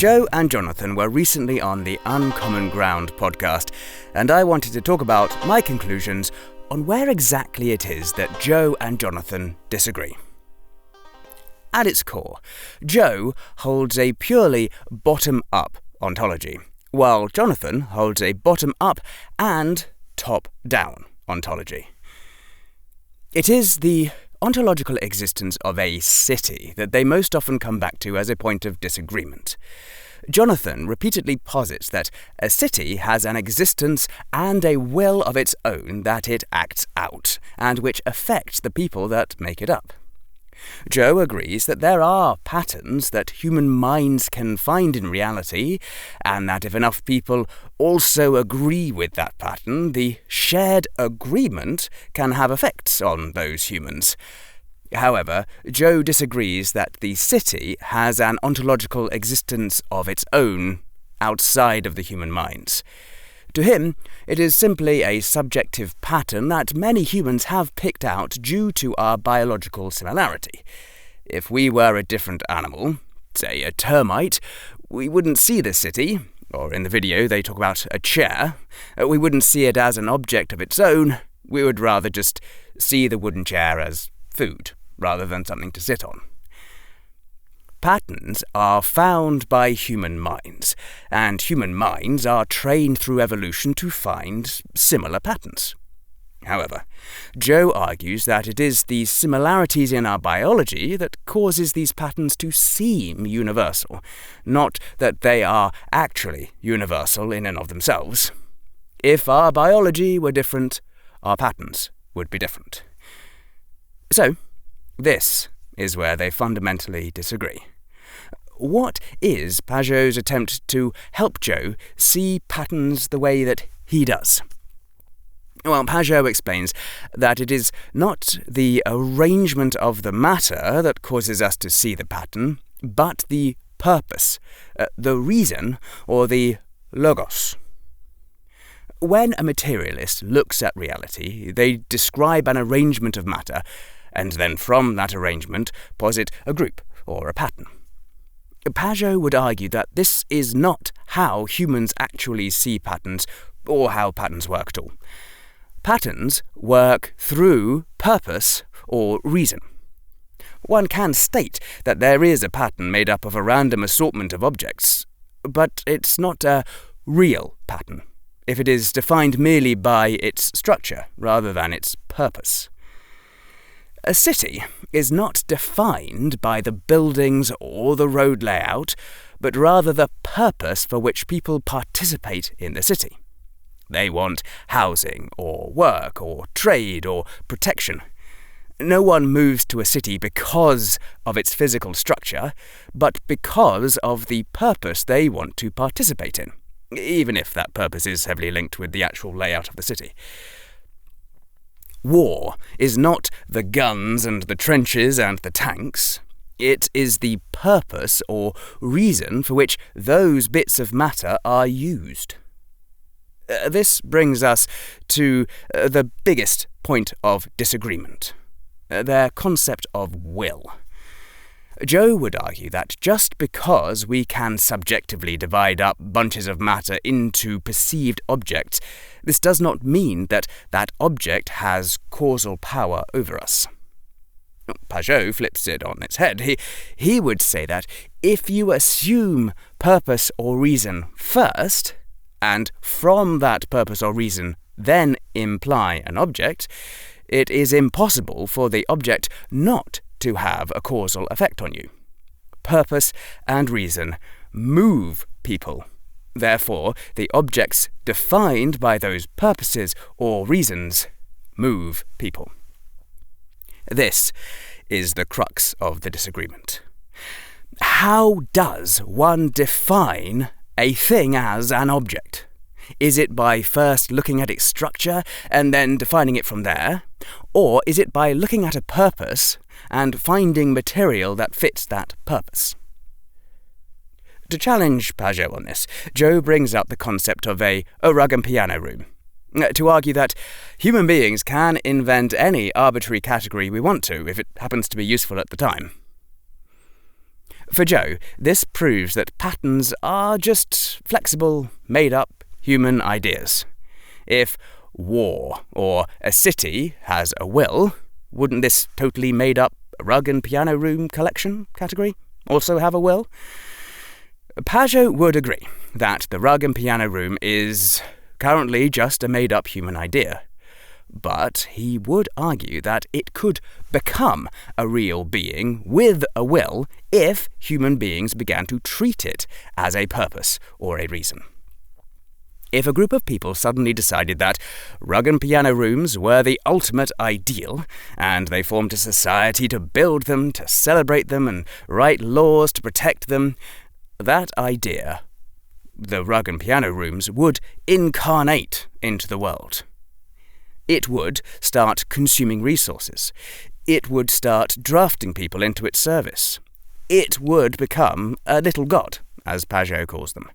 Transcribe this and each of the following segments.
Joe and Jonathan were recently on the Uncommon Ground podcast, and I wanted to talk about my conclusions on where exactly it is that Joe and Jonathan disagree. At its core, Joe holds a purely bottom-up ontology, while Jonathan holds a bottom-up and top-down ontology. It is the ontological existence of a city that they most often come back to as a point of disagreement. Jonathan repeatedly posits that a city has an existence and a will of its own that it acts out, and which affects the people that make it up. Joe agrees that there are patterns that human minds can find in reality, and that if enough people also agree with that pattern, the shared agreement can have effects on those humans. However, Joe disagrees that the city has an ontological existence of its own outside of the human minds. To him, it is simply a subjective pattern that many humans have picked out due to our biological similarity. If we were a different animal, say a termite, we wouldn't see the city, or in the video they talk about a chair. We wouldn't see it as an object of its own. We would rather just see the wooden chair as food, rather than something to sit on. Patterns are found by human minds, and human minds are trained through evolution to find similar patterns. However, Joe argues that it is the similarities in our biology that causes these patterns to seem universal, not that they are actually universal in and of themselves. If our biology were different, our patterns would be different. So, this is where they fundamentally disagree. What is Pageau's attempt to help Joe see patterns the way that he does? Well, Pageau explains that it is not the arrangement of the matter that causes us to see the pattern, but the purpose, the reason, or the logos. When a materialist looks at reality, they describe an arrangement of matter, and then from that arrangement posit a group or a pattern. Pageau would argue that this is not how humans actually see patterns, or how patterns work at all. Patterns work through purpose or reason. One can state that there is a pattern made up of a random assortment of objects, but it's not a real pattern if it is defined merely by its structure rather than its purpose. A city is not defined by the buildings or the road layout, but rather the purpose for which people participate in the city. They want housing, or work, or trade, or protection. No one moves to a city because of its physical structure, but because of the purpose they want to participate in, even if that purpose is heavily linked with the actual layout of the city. War is not the guns and the trenches and the tanks. It is the purpose or reason for which those bits of matter are used. This brings us to the biggest point of disagreement, their concept of will. Joe would argue that just because we can subjectively divide up bunches of matter into perceived objects, this does not mean that that object has causal power over us. Pageau flips it on its head. He would say that if you assume purpose or reason first, and from that purpose or reason then imply an object, it is impossible for the object not to have a causal effect on you. Purpose and reason move people. Therefore, the objects defined by those purposes or reasons move people. This is the crux of the disagreement. How does one define a thing as an object? Is it by first looking at its structure and then defining it from there? Or is it by looking at a purpose and finding material that fits that purpose? To challenge Pageau on this, Joe brings up the concept of a rug and piano room, to argue that human beings can invent any arbitrary category we want to if it happens to be useful at the time. For Joe, this proves that patterns are just flexible, made-up human ideas. If war or a city has a will, wouldn't this totally made-up rug and piano room collection category also have a will? Pageau would agree that the rug and piano room is currently just a made-up human idea, but he would argue that it could become a real being with a will if human beings began to treat it as a purpose or a reason. If a group of people suddenly decided that rug and piano rooms were the ultimate ideal, and they formed a society to build them, to celebrate them, and write laws to protect them, that idea, the rug and piano rooms, would incarnate into the world. It would start consuming resources. It would start drafting people into its service. It would become a little god, as Pageau calls them.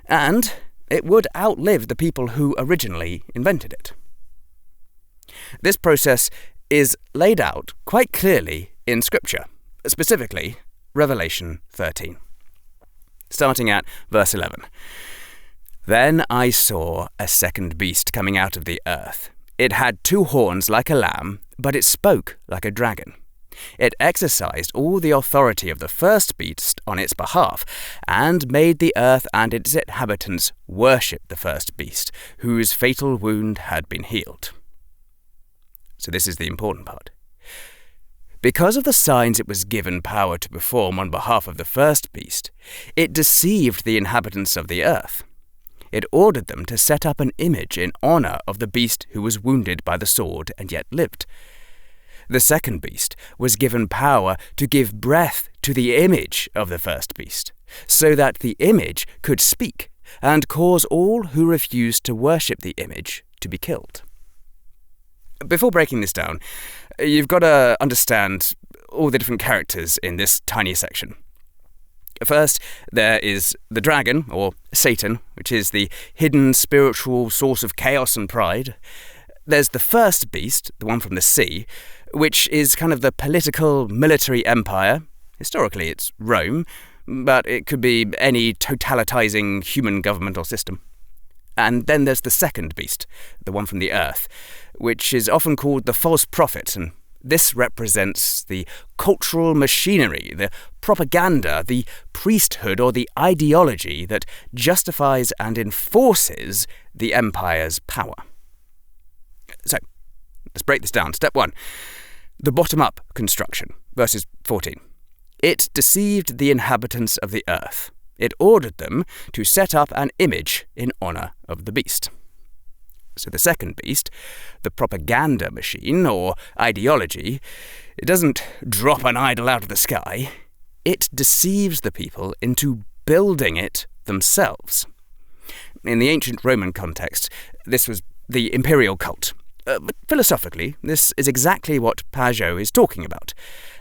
And it would outlive the people who originally invented it. This process is laid out quite clearly in Scripture, specifically Revelation 13. Starting at verse 11. Then I saw a second beast coming out of the earth. It had 2 horns like a lamb, but it spoke like a dragon. It exercised all the authority of the first beast on its behalf, and made the earth and its inhabitants worship the first beast, whose fatal wound had been healed. So this is the important part. Because of the signs it was given power to perform on behalf of the first beast, it deceived the inhabitants of the earth. It ordered them to set up an image in honor of the beast who was wounded by the sword and yet lived. The second beast was given power to give breath to the image of the first beast, so that the image could speak and cause all who refused to worship the image to be killed. Before breaking this down, you've got to understand all the different characters in this tiny section. First, there is the dragon, or Satan, which is the hidden spiritual source of chaos and pride. There's the first beast, the one from the sea, which is kind of the political, military empire. Historically, it's Rome, but it could be any totalitizing human governmental system. And then there's the second beast, the one from the earth, which is often called the false prophet, and this represents the cultural machinery, the propaganda, the priesthood, or the ideology that justifies and enforces the empire's power. So, let's break this down. Step 1. The bottom-up construction, verses 14. It deceived the inhabitants of the earth. It ordered them to set up an image in honor of the beast. So the second beast, the propaganda machine, or ideology, it doesn't drop an idol out of the sky. It deceives the people into building it themselves. In the ancient Roman context, this was the imperial cult. But philosophically, this is exactly what Pageau is talking about.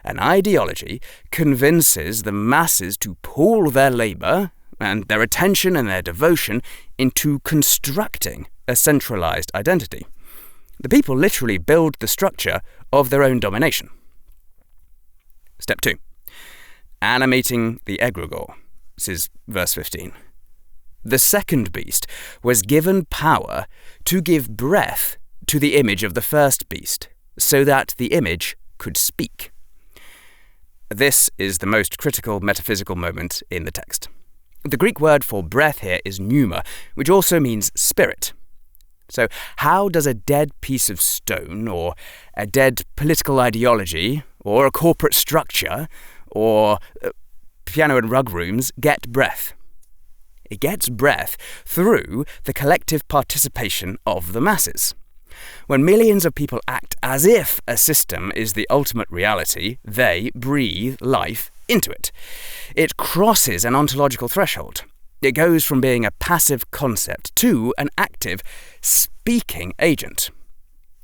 An ideology convinces the masses to pool their labour and their attention and their devotion into constructing a centralised identity. The people literally build the structure of their own domination. Step 2. Animating the egregore. This is verse 15. The second beast was given power to give breath to the image of the first beast, so that the image could speak. This is the most critical metaphysical moment in the text. The Greek word for breath here is pneuma, which also means spirit. So how does a dead piece of stone, or a dead political ideology, or a corporate structure, or piano and rug rooms get breath? It gets breath through the collective participation of the masses. When millions of people act as if a system is the ultimate reality, they breathe life into it. It crosses an ontological threshold. It goes from being a passive concept to an active, speaking agent.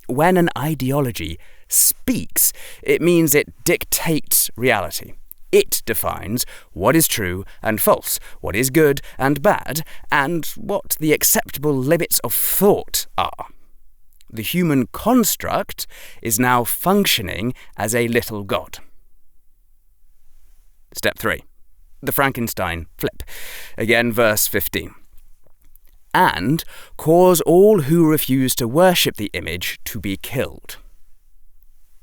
When an ideology speaks, it means it dictates reality. It defines what is true and false, what is good and bad, and what the acceptable limits of thought are. The human construct is now functioning as a little god. Step 3. The Frankenstein flip. Again, verse 15. And cause all who refuse to worship the image to be killed.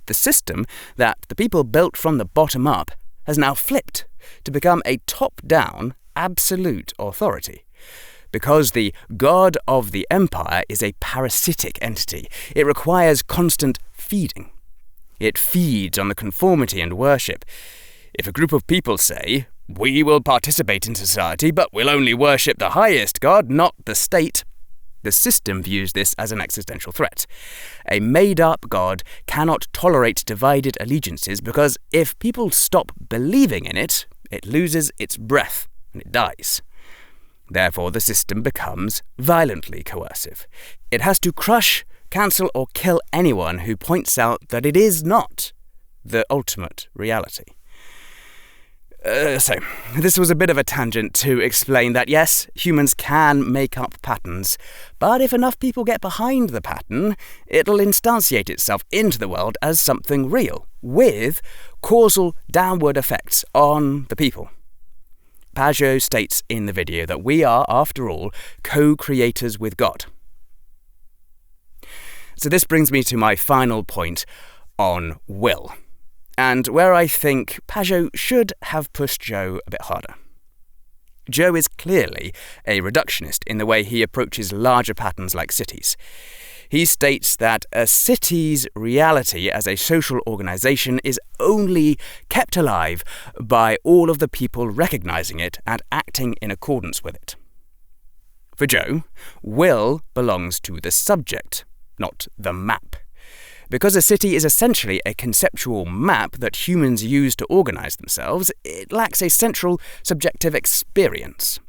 The system that the people built from the bottom up has now flipped to become a top-down, absolute authority. Because the god of the empire is a parasitic entity, it requires constant feeding. It feeds on the conformity and worship. If a group of people say, "We will participate in society, but we'll only worship the highest god, not the state," the system views this as an existential threat. A made-up god cannot tolerate divided allegiances because if people stop believing in it, it loses its breath and it dies. Therefore, the system becomes violently coercive. It has to crush, cancel, or kill anyone who points out that it is not the ultimate reality. So, this was a bit of a tangent to explain that, yes, humans can make up patterns, but if enough people get behind the pattern, it'll instantiate itself into the world as something real, with causal downward effects on the people. Pageau states in the video that we are, after all, co-creators with God. So this brings me to my final point on will, and where I think Pageau should have pushed Joe a bit harder. Joe is clearly a reductionist in the way he approaches larger patterns like cities. He states that a city's reality as a social organisation is only kept alive by all of the people recognising it and acting in accordance with it. For Joe, will belongs to the subject, not the map. Because a city is essentially a conceptual map that humans use to organise themselves, it lacks a central subjective experience.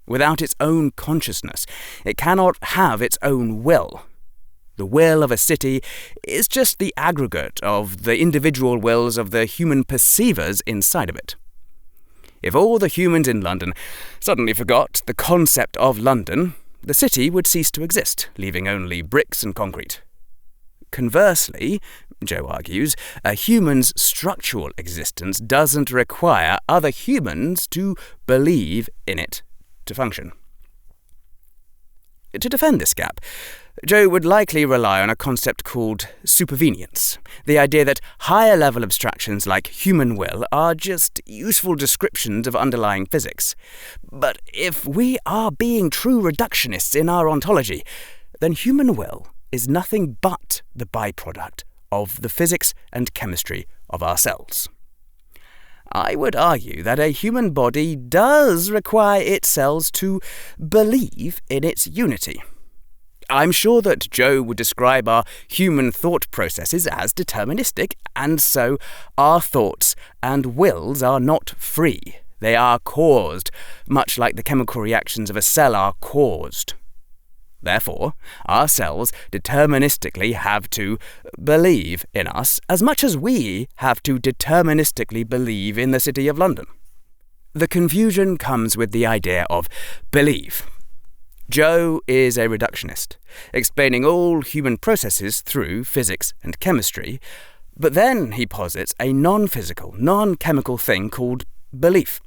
Without its own consciousness, it cannot have its own will. The will of a city is just the aggregate of the individual wills of the human perceivers inside of it. If all the humans in London suddenly forgot the concept of London, the city would cease to exist, leaving only bricks and concrete. Conversely, Joe argues, a human's structural existence doesn't require other humans to believe in it to function. To defend this gap, Joe would likely rely on a concept called supervenience, the idea that higher-level abstractions like human will are just useful descriptions of underlying physics. But if we are being true reductionists in our ontology, then human will is nothing but the byproduct of the physics and chemistry of our cells. I would argue that a human body does require its cells to believe in its unity. I'm sure that Joe would describe our human thought processes as deterministic, and so our thoughts and wills are not free. They are caused, much like the chemical reactions of a cell are caused. Therefore, our cells deterministically have to believe in us as much as we have to deterministically believe in the City of London. The confusion comes with the idea of belief. Joe is a reductionist, explaining all human processes through physics and chemistry, but then he posits a non-physical, non-chemical thing called belief,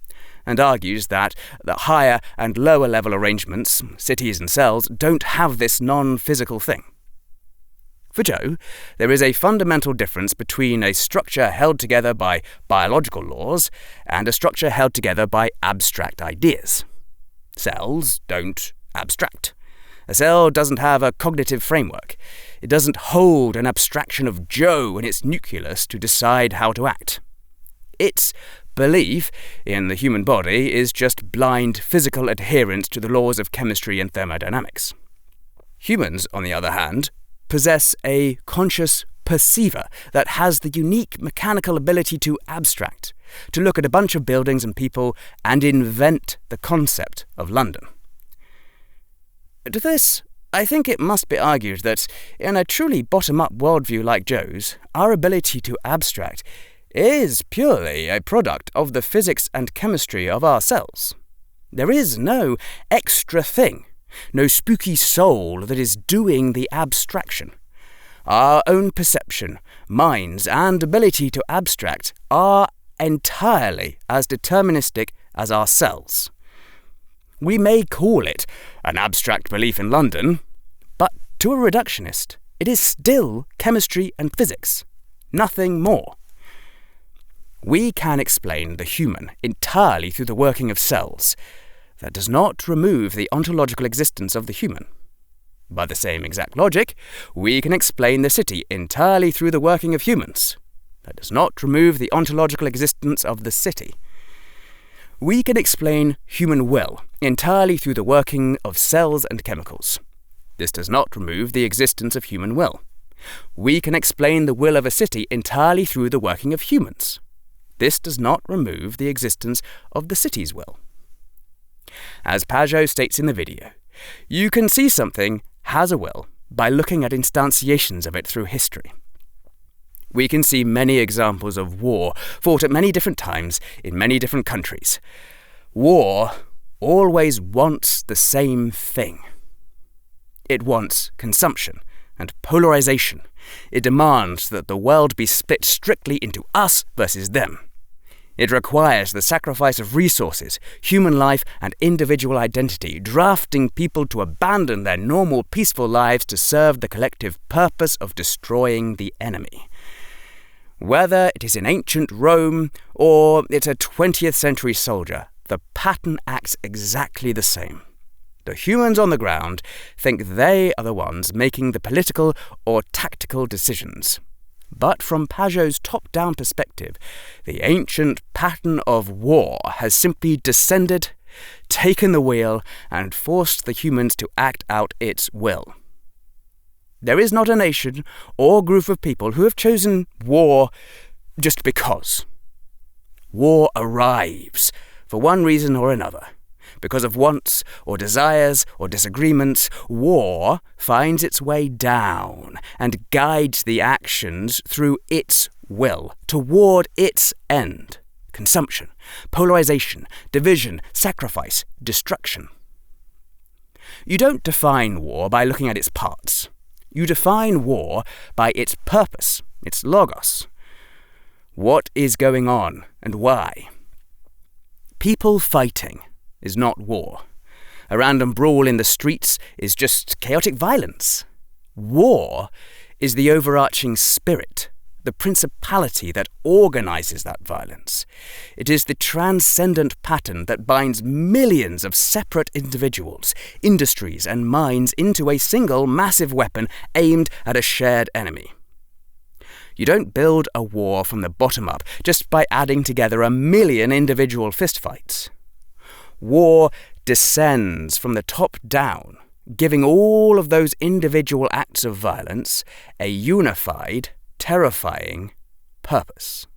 and argues that the higher and lower level arrangements, cities and cells, don't have this non-physical thing. For Joe, there is a fundamental difference between a structure held together by biological laws and a structure held together by abstract ideas. Cells don't abstract. A cell doesn't have a cognitive framework. It doesn't hold an abstraction of Joe in its nucleus to decide how to act. Its belief in the human body is just blind physical adherence to the laws of chemistry and thermodynamics. Humans, on the other hand, possess a conscious perceiver that has the unique mechanical ability to abstract, to look at a bunch of buildings and people and invent the concept of London. To this, I think it must be argued that in a truly bottom-up worldview like Joe's, our ability to abstract is purely a product of the physics and chemistry of our cells. There is no extra thing, no spooky soul that is doing the abstraction. Our own perception, minds, and ability to abstract are entirely as deterministic as our cells. We may call it an abstract belief in London, but to a reductionist, it is still chemistry and physics, nothing more. We can explain the human entirely through the working of cells. That does not remove the ontological existence of the human. By the same exact logic, we can explain the city entirely through the working of humans. That does not remove the ontological existence of the city. We can explain human will entirely through the working of cells and chemicals. This does not remove the existence of human will. We can explain the will of a city entirely through the working of humans. This does not remove the existence of the city's will. As Pageau states in the video, you can see something has a will by looking at instantiations of it through history. We can see many examples of war fought at many different times in many different countries. War always wants the same thing. It wants consumption and polarization. It demands that the world be split strictly into us versus them. It requires the sacrifice of resources, human life, and individual identity, drafting people to abandon their normal, peaceful lives to serve the collective purpose of destroying the enemy. Whether it is in ancient Rome or it's a 20th century soldier, the pattern acts exactly the same. The humans on the ground think they are the ones making the political or tactical decisions. But from Pageau's top-down perspective, the ancient pattern of war has simply descended, taken the wheel, and forced the humans to act out its will. There is not a nation or group of people who have chosen war just because. War arrives for one reason or another. Because of wants or desires or disagreements, war finds its way down and guides the actions through its will toward its end: consumption, polarization, division, sacrifice, destruction. You don't define war by looking at its parts. You define war by its purpose, its logos. What is going on and why? People fighting is not war. A random brawl in the streets is just chaotic violence. War is the overarching spirit, the principality that organizes that violence. It is the transcendent pattern that binds millions of separate individuals, industries, and minds into a single massive weapon aimed at a shared enemy. You don't build a war from the bottom up just by adding together a million individual fistfights. War descends from the top down, giving all of those individual acts of violence a unified, terrifying purpose.